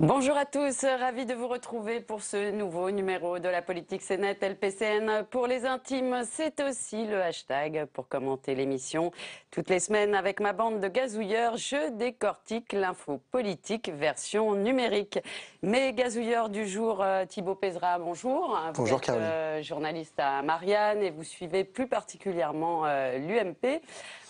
Bonjour à tous, ravi de vous retrouver pour ce nouveau numéro de la politique CNet LPCN. Pour les intimes, c'est aussi le hashtag pour commenter l'émission. Toutes les semaines, avec ma bande de gazouilleurs, je décortique l'info politique version numérique. Mes gazouilleurs du jour, Thibaut Pézra, bonjour. Bonjour vous êtes, Caroline. journaliste à Marianne et vous suivez plus particulièrement l'UMP.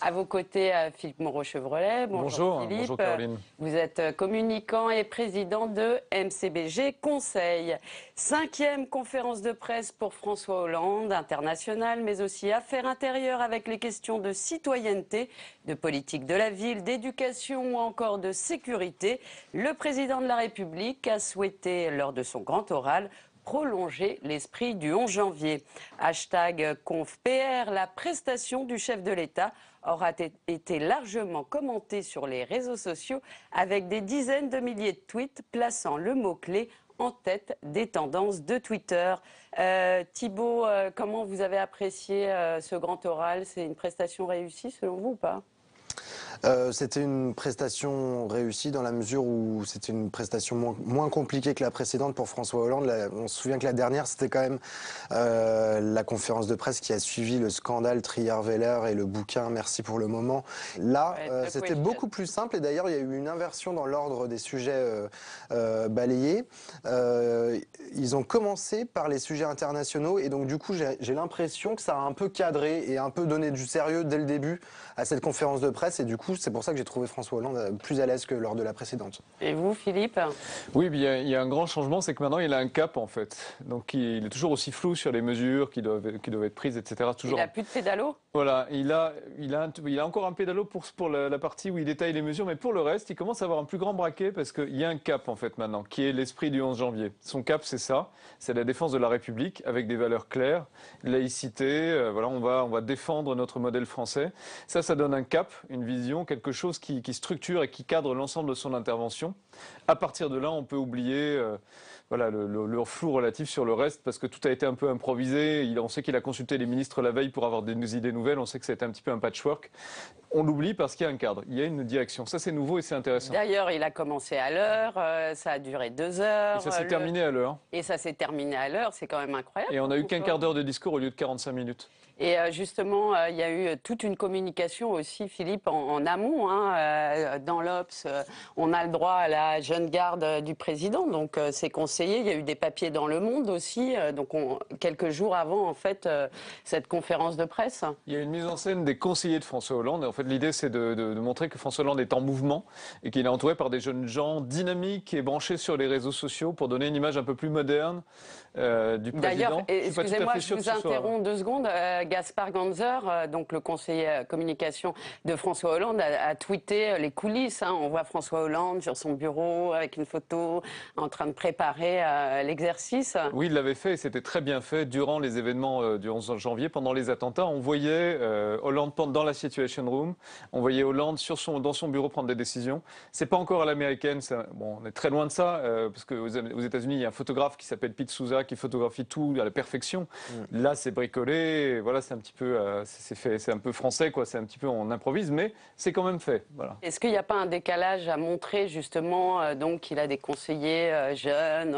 À vos côtés, Philippe Moreau-Chevrolet. Bonjour Philippe. Bonjour Caroline. Vous êtes communicant et président de MCBG Conseil. 5e conférence de presse pour François Hollande, internationale, mais aussi affaires intérieures avec les questions de citoyenneté, de politique de la ville, d'éducation ou encore de sécurité. Le président de la République a souhaité, lors de son grand oral, prolonger l'esprit du 11 janvier. Hashtag ConfPR, la prestation du chef de l'État aura été largement commentée sur les réseaux sociaux avec des dizaines de milliers de tweets plaçant le mot-clé en tête des tendances de Twitter. Thibaut, comment vous avez apprécié ce grand oral? C'est une prestation réussie selon vous ou pas? C'était une prestation réussie dans la mesure où c'était une prestation moins compliquée que la précédente pour François Hollande. On se souvient que la dernière, c'était quand même la conférence de presse qui a suivi le scandale Trier-Weiler et le bouquin Merci pour le moment. Là, c'était beaucoup plus simple et d'ailleurs, il y a eu une inversion dans l'ordre des sujets balayés. Ils ont commencé par les sujets internationaux et donc du coup, j'ai l'impression que ça a un peu cadré et un peu donné du sérieux dès le début à cette conférence de presse et du coup, c'est pour ça que j'ai trouvé François Hollande plus à l'aise que lors de la précédente. Et vous, Philippe? Oui, il y a un grand changement, c'est que maintenant il a un cap en fait. Donc il est toujours aussi flou sur les mesures qui doivent être prises, etc. Toujours... Il n'a plus de pédalo? Voilà, il a encore un pédalo pour la partie où il détaille les mesures, mais pour le reste, il commence à avoir un plus grand braquet parce qu'il y a un cap en fait maintenant, qui est l'esprit du 11 janvier. Son cap, c'est ça, c'est la défense de la République avec des valeurs claires, laïcité, voilà, on va défendre notre modèle français. Ça donne un cap, une vision, quelque chose qui structure et qui cadre l'ensemble de son intervention. À partir de là, on peut oublier voilà, le flou relatif sur le reste parce que tout a été un peu improvisé. On sait qu'il a consulté les ministres la veille pour avoir des idées nouvelles. On sait que ça a été un petit peu un patchwork. On l'oublie parce qu'il y a un cadre, il y a une direction. Ça, c'est nouveau et c'est intéressant. D'ailleurs, il a commencé à l'heure, ça a duré 2 heures. Et ça s'est terminé à l'heure. Et ça s'est terminé à l'heure, c'est quand même incroyable. Et on a eu qu'un quart d'heure de discours au lieu de 45 minutes. Et justement, il y a eu toute une communication aussi, Philippe, en amont. Dans l'Obs, on a le droit à la jeune garde du président, donc c'est conseillé. Il y a eu des papiers dans Le Monde aussi, donc quelques jours avant, en fait, cette conférence de presse. Il y a une mise en scène des conseillers de François Hollande. En fait, l'idée, c'est de montrer que François Hollande est en mouvement et qu'il est entouré par des jeunes gens dynamiques et branchés sur les réseaux sociaux pour donner une image un peu plus moderne du président. D'ailleurs, excusez-moi, je vous interromps 2 secondes. Gaspard Ganzer, donc le conseiller communication de François Hollande, a tweeté les coulisses. On voit François Hollande sur son bureau avec une photo en train de préparer l'exercice. Oui, il l'avait fait et c'était très bien fait durant les événements du 11 janvier. Pendant les attentats, on voyait Hollande dans la Situation Room, on voyait Hollande dans son bureau prendre des décisions. C'est pas encore à l'américaine, bon, on est très loin de ça, parce qu'aux États-Unis, il y a un photographe qui s'appelle Pete Souza qui photographie tout à la perfection. Là, c'est bricolé, voilà, c'est un petit peu, c'est un peu français, quoi. C'est un petit peu, on improvise, mais c'est quand même fait. Voilà. Est-ce qu'il n'y a pas un décalage à montrer justement, donc qu'il a des conseillers jeunes?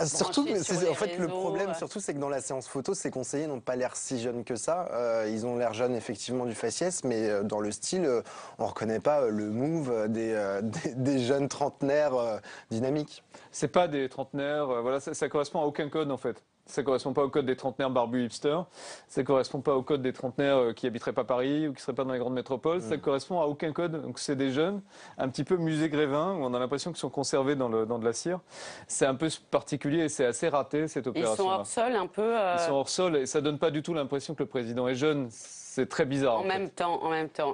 Surtout, en fait, le problème surtout, c'est que dans la séance photo, ces conseillers n'ont pas l'air si jeunes que ça. Ils ont l'air jeunes effectivement du faciès, mais dans le style, on reconnaît pas le move des jeunes trentenaires dynamiques. C'est pas des trentenaires, voilà, ça correspond à aucun code en fait. Ça correspond pas au code des trentenaires barbus hipsters. Ça correspond pas au code des trentenaires qui habiteraient pas Paris ou qui seraient pas dans les grandes métropoles. Ça correspond à aucun code. Donc c'est des jeunes, un petit peu musée Grévin, où on a l'impression qu'ils sont conservés dans de la cire. C'est un peu particulier et c'est assez raté cette opération. Ils sont hors sol un peu. Ils sont hors sol et ça donne pas du tout l'impression que le président est jeune. C'est très bizarre. En même temps,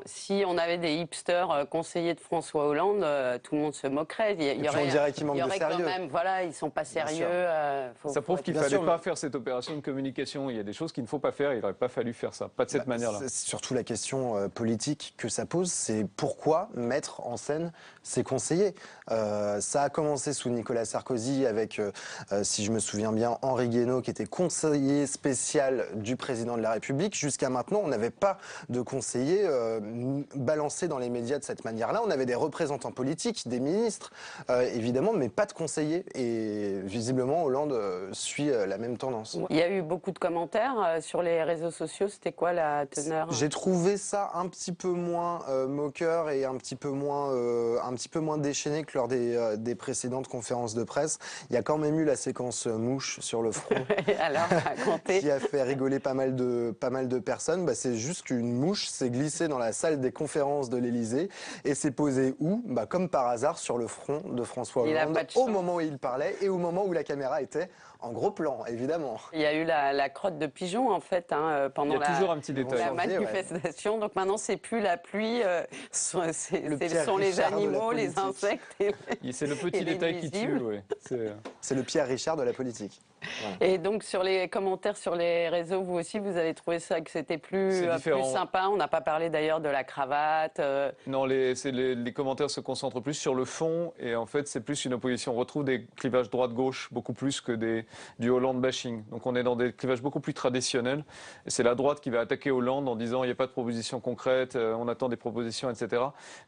si on avait des hipsters conseillers de François Hollande, tout le monde se moquerait. On dirait qu'ils manquent de sérieux. Quand même, voilà, ils sont pas sérieux. Ça prouve qu'il fallait pas faire cette opération de communication. Il y a des choses qu'il ne faut pas faire. Il n'aurait pas fallu faire ça. Pas de cette manière-là. C'est surtout la question politique que ça pose, c'est pourquoi mettre en scène ces conseillers. Ça a commencé sous Nicolas Sarkozy avec, si je me souviens bien, Henri Guénaud qui était conseiller spécial du président de la République. Jusqu'à maintenant, on n'avait pas de conseillers balancés dans les médias de cette manière-là. On avait des représentants politiques, des ministres, évidemment, mais pas de conseillers. Et visiblement, Hollande suit la même tendance. Il y a eu beaucoup de commentaires sur les réseaux sociaux. C'était quoi la teneur? J'ai trouvé ça un petit peu moins moqueur et un petit peu moins déchaîné que lors des précédentes conférences de presse. Il y a quand même eu la séquence mouche sur le front. Alors, racontez. Qui a fait rigoler pas mal de personnes. Bah, c'est juste qu'une mouche s'est glissée dans la salle des conférences de l'Élysée et s'est posée où? Bah, comme par hasard sur le front de François Hollande au moment où il parlait et au moment où la caméra était en gros plan, évidemment. Il y a eu la crotte de pigeon en fait pendant toujours un petit détail. la manifestation. Donc maintenant c'est plus la pluie, ce sont les animaux, les insectes. C'est le petit détail qui tue. Oui. C'est le Pierre Richard de la politique. Voilà. Et donc sur les commentaires sur les réseaux, vous aussi, vous avez trouvé ça que c'était plus sympa. On n'a pas parlé d'ailleurs de la cravate. Non, les commentaires se concentrent plus sur le fond et en fait c'est plus une opposition. On retrouve des clivages droite-gauche beaucoup plus que du Hollande bashing. Donc on est dans des clivages beaucoup plus traditionnels. Et c'est la droite qui va attaquer Hollande en disant il n'y a pas de propositions concrètes, on attend des propositions, etc.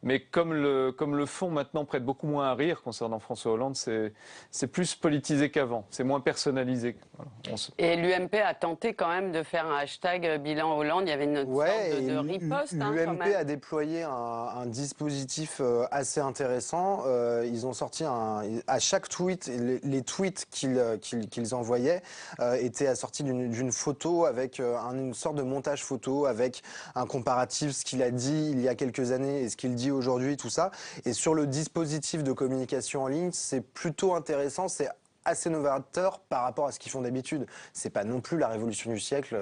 Mais comme le fond maintenant prête beaucoup moins à rire concernant François Hollande, c'est plus politisé qu'avant. C'est moins personnalisé. Voilà. Et l'UMP a tenté quand même de faire un hashtag bilan Hollande. Il y avait une sorte de riposte. L'UMP a déployé un dispositif assez intéressant. Ils ont sorti à chaque tweet, les tweets qu'ils envoyaient étaient assortis d'une photo avec une sorte de montage photo avec un comparatif, ce qu'il a dit il y a quelques années et ce qu'il dit aujourd'hui, tout ça. Et sur le dispositif de communication en ligne, c'est plutôt intéressant. C'est assez novateur par rapport à ce qu'ils font d'habitude. C'est pas non plus la révolution du siècle.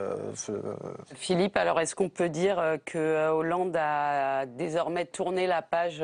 Philippe, alors est-ce qu'on peut dire que Hollande a désormais tourné la page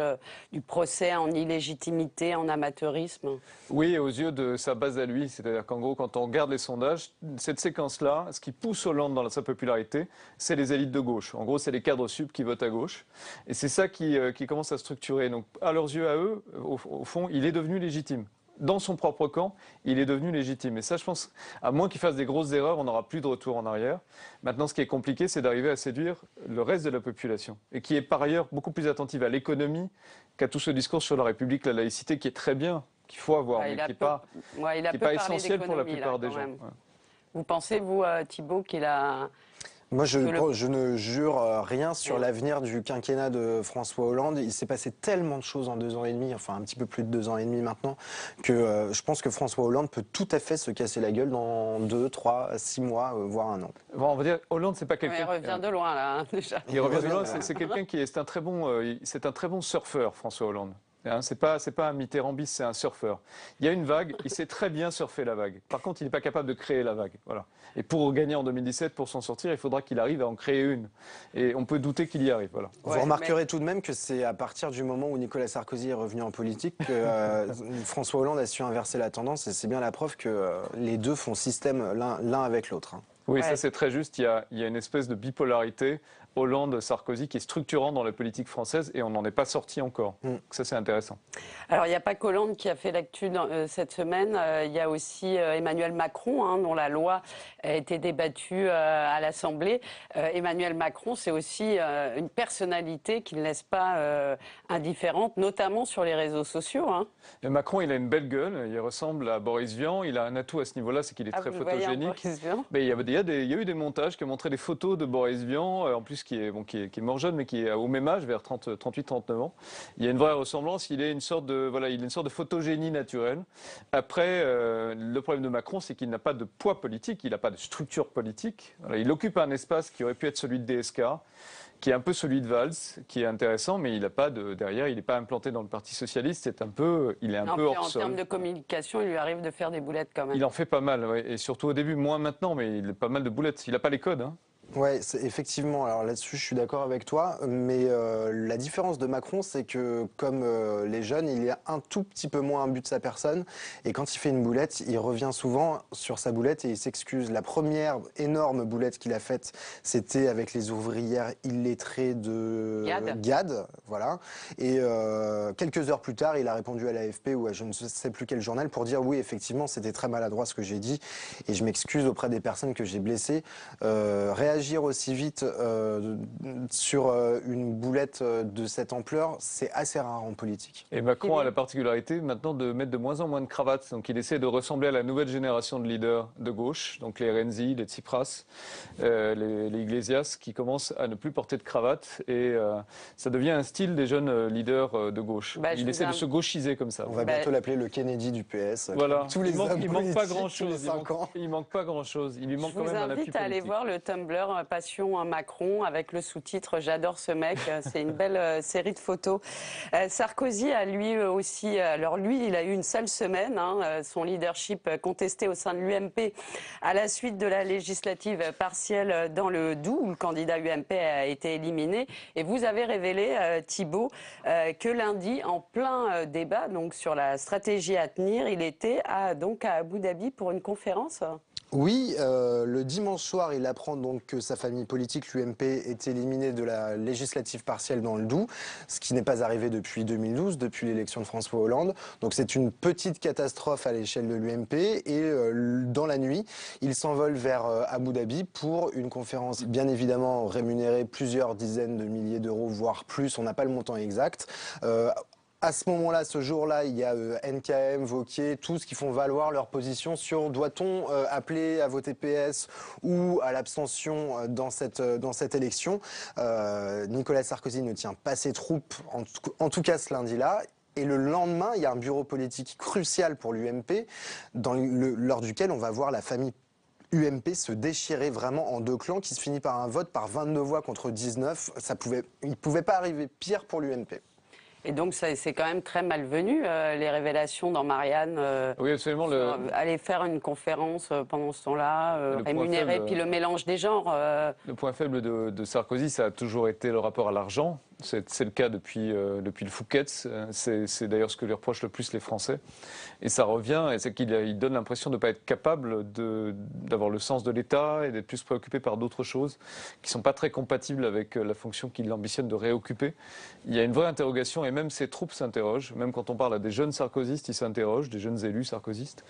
du procès en illégitimité, en amateurisme? Oui, aux yeux de sa base à lui. C'est-à-dire qu'en gros, quand on regarde les sondages, cette séquence-là, ce qui pousse Hollande dans sa popularité, c'est les élites de gauche. En gros, c'est les cadres sup qui votent à gauche. Et c'est ça qui commence à structurer. Donc, à leurs yeux, à eux, au fond, il est devenu légitime. Dans son propre camp, il est devenu légitime. Et ça, je pense, à moins qu'il fasse des grosses erreurs, on n'aura plus de retour en arrière. Maintenant, ce qui est compliqué, c'est d'arriver à séduire le reste de la population, et qui est par ailleurs beaucoup plus attentive à l'économie qu'à tout ce discours sur la République, la laïcité, qui est très bien, qu'il faut avoir, mais qui n'est pas essentiel pour la plupart des gens. Ouais. Vous pensez, vous, Thibault, qu'il a... Moi, je ne jure rien sur l'avenir du quinquennat de François Hollande. Il s'est passé tellement de choses en 2 ans et demi, enfin un petit peu plus de 2 ans et demi maintenant, que je pense que François Hollande peut tout à fait se casser la gueule dans 2, 3, 6 mois, voire 1 an. Bon, on va dire, Hollande, c'est pas quelqu'un... Il revient de loin, là, déjà. Il revient de loin, c'est quelqu'un qui est un très bon surfeur, François Hollande. Hein, c'est pas un Mitterrand bis, c'est un surfeur. Il y a une vague, il sait très bien surfer la vague. Par contre, il n'est pas capable de créer la vague. Voilà. Et pour gagner en 2017, pour s'en sortir, il faudra qu'il arrive à en créer une. Et on peut douter qu'il y arrive. Voilà. Vous remarquerez tout de même que c'est à partir du moment où Nicolas Sarkozy est revenu en politique que François Hollande a su inverser la tendance. Et c'est bien la preuve que les deux font système l'un avec l'autre. Hein. Oui, ça c'est très juste. Il y a une espèce de bipolarité Hollande-Sarkozy qui est structurant dans la politique française et on n'en est pas sorti encore. Ça, c'est intéressant. Alors, il n'y a pas qu'Hollande qui a fait l'actu cette semaine. Il y a aussi Emmanuel Macron, dont la loi a été débattue à l'Assemblée. Emmanuel Macron, c'est aussi une personnalité qui ne laisse pas indifférente, notamment sur les réseaux sociaux. Et Macron, il a une belle gueule. Il ressemble à Boris Vian. Il a un atout à ce niveau-là, c'est qu'il est très photogénique. Mais il y a eu des montages qui ont montré des photos de Boris Vian, en plus qui est mort jeune, mais qui est au même âge, vers 38-39 ans. Il y a une vraie ressemblance. Il a une sorte de photogénie naturelle. Après, le problème de Macron, c'est qu'il n'a pas de poids politique, il n'a pas de structure politique. Voilà, il occupe un espace qui aurait pu être celui de DSK, qui est un peu celui de Valls, qui est intéressant, mais il n'a pas derrière, il n'est pas implanté dans le Parti socialiste. Il est un peu hors sol. En termes de communication, il lui arrive de faire des boulettes quand même. Il en fait pas mal, ouais, et surtout au début, moins maintenant, mais il a pas mal de boulettes. Il n'a pas les codes. Ouais, effectivement. Alors là-dessus, je suis d'accord avec toi. Mais la différence de Macron, c'est que comme les jeunes, il y a un tout petit peu moins imbu de sa personne. Et quand il fait une boulette, il revient souvent sur sa boulette et il s'excuse. La première énorme boulette qu'il a faite, c'était avec les ouvrières illettrées de GAD. Voilà. Et quelques heures plus tard, il a répondu à l'AFP ou à je ne sais plus quel journal pour dire oui, effectivement, c'était très maladroit ce que j'ai dit et je m'excuse auprès des personnes que j'ai blessées. réagir aussi vite sur une boulette de cette ampleur, c'est assez rare en politique. Et Macron a la particularité maintenant de mettre de moins en moins de cravates. Donc il essaie de ressembler à la nouvelle génération de leaders de gauche, donc les Renzi, les Tsipras, les Iglesias, qui commencent à ne plus porter de cravate. Et ça devient un style des jeunes leaders de gauche. Il essaie de se gauchiser comme ça. On va bientôt l'appeler le Kennedy du PS. Voilà. Tous les il manque pas grand-chose. Il manque pas grand-chose. Il lui manque quand même un appui politique. Je vous invite à aller voir le Tumblr Passion Macron avec le sous-titre J'adore ce mec. C'est une belle série de photos. Sarkozy a lui aussi, alors lui, il a eu une seule semaine, hein, son leadership contesté au sein de l'UMP à la suite de la législative partielle dans le Doubs, où le candidat UMP a été éliminé. Et vous avez révélé, Thibault, que lundi, en plein débat donc sur la stratégie à tenir, il était donc à Abu Dhabi pour une conférence. Oui, le dimanche soir, il apprend donc que sa famille politique, l'UMP, est éliminée de la législative partielle dans le Doubs, ce qui n'est pas arrivé depuis 2012, depuis l'élection de François Hollande. Donc c'est une petite catastrophe à l'échelle de l'UMP et dans la nuit, il s'envole vers Abu Dhabi pour une conférence bien évidemment rémunérée plusieurs dizaines de milliers d'euros, voire plus, on n'a pas le montant exact. À ce moment-là, ce jour-là, il y a NKM, Wauquiez, tous qui font valoir leur position sur doit-on appeler à voter PS ou à l'abstention dans cette élection. Nicolas Sarkozy ne tient pas ses troupes, en tout cas ce lundi-là. Et le lendemain, il y a un bureau politique crucial pour l'UMP, lors duquel on va voir la famille UMP se déchirer vraiment en deux clans, qui se finit par un vote par 22 voix contre 19. Il ne pouvait pas arriver pire pour l'UMP. Et donc c'est quand même très malvenu, les révélations dans Marianne. Oui, absolument. Aller faire une conférence pendant ce temps-là, rémunérée, puis le mélange des genres. Le point faible de Sarkozy, ça a toujours été le rapport à l'argent. C'est le cas depuis le Fouquet's. C'est d'ailleurs ce que lui reprochent le plus les Français. Et ça revient, et c'est qu'il donne l'impression de ne pas être capable d'avoir le sens de l'État et d'être plus préoccupé par d'autres choses qui ne sont pas très compatibles avec la fonction qu'il ambitionne de réoccuper. Il y a une vraie interrogation, et même ses troupes s'interrogent. Même quand on parle à des jeunes sarkozystes, ils s'interrogent, des jeunes élus sarkozystes.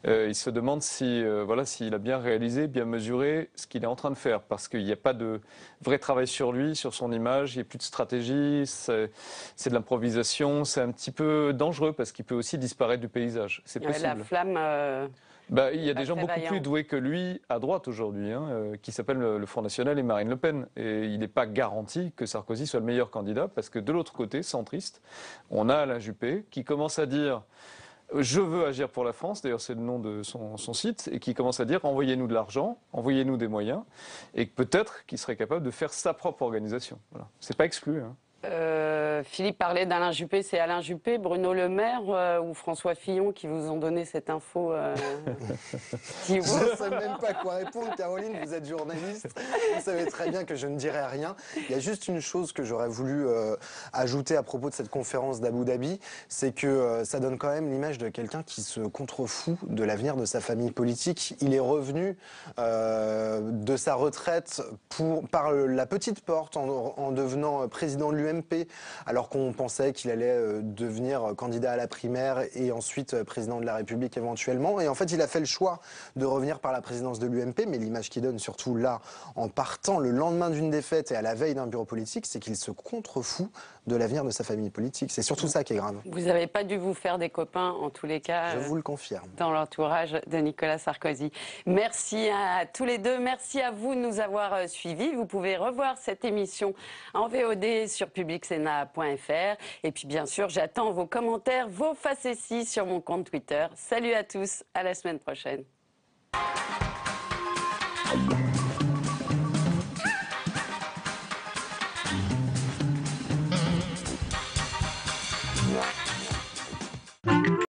Ils se demandent s'il a bien réalisé, bien mesuré ce qu'il est en train de faire. Parce qu'il n'y a pas de vrai travail sur lui, sur son image, il n'y a plus de stratégie. C'est de l'improvisation, c'est un petit peu dangereux parce qu'il peut aussi disparaître du paysage. C'est possible. La flamme. Il y a des gens beaucoup plus doués que lui à droite aujourd'hui, qui s'appellent le Front National et Marine Le Pen. Et il n'est pas garanti que Sarkozy soit le meilleur candidat parce que de l'autre côté, centriste, on a Alain Juppé qui commence à dire je veux agir pour la France, d'ailleurs c'est le nom de son site, et qui commence à dire envoyez-nous de l'argent, envoyez-nous des moyens, et peut-être qu'il serait capable de faire sa propre organisation. Voilà. C'est pas exclu. Philippe parlait d'Alain Juppé, c'est Alain Juppé, Bruno Le Maire ou François Fillon qui vous ont donné cette info. Je ne sais même pas quoi répondre, Caroline, vous êtes journaliste, vous savez très bien que je ne dirai rien. Il y a juste une chose que j'aurais voulu ajouter à propos de cette conférence d'Abu Dhabi, c'est que ça donne quand même l'image de quelqu'un qui se contrefout de l'avenir de sa famille politique. Il est revenu de sa retraite par la petite porte en devenant président de l'UMP, alors qu'on pensait qu'il allait devenir candidat à la primaire et ensuite président de la République éventuellement. Et en fait, il a fait le choix de revenir par la présidence de l'UMP, mais l'image qu'il donne surtout là, en partant le lendemain d'une défaite et à la veille d'un bureau politique, c'est qu'il se contrefout de l'avenir de sa famille politique. C'est surtout ça qui est grave. Vous n'avez pas dû vous faire des copains, en tous les cas. Je vous le confirme. Dans l'entourage de Nicolas Sarkozy. Merci à tous les deux. Merci à vous de nous avoir suivis. Vous pouvez revoir cette émission en VOD sur publicsena.fr. Et puis, bien sûr, j'attends vos commentaires, vos facéties sur mon compte Twitter. Salut à tous, à la semaine prochaine.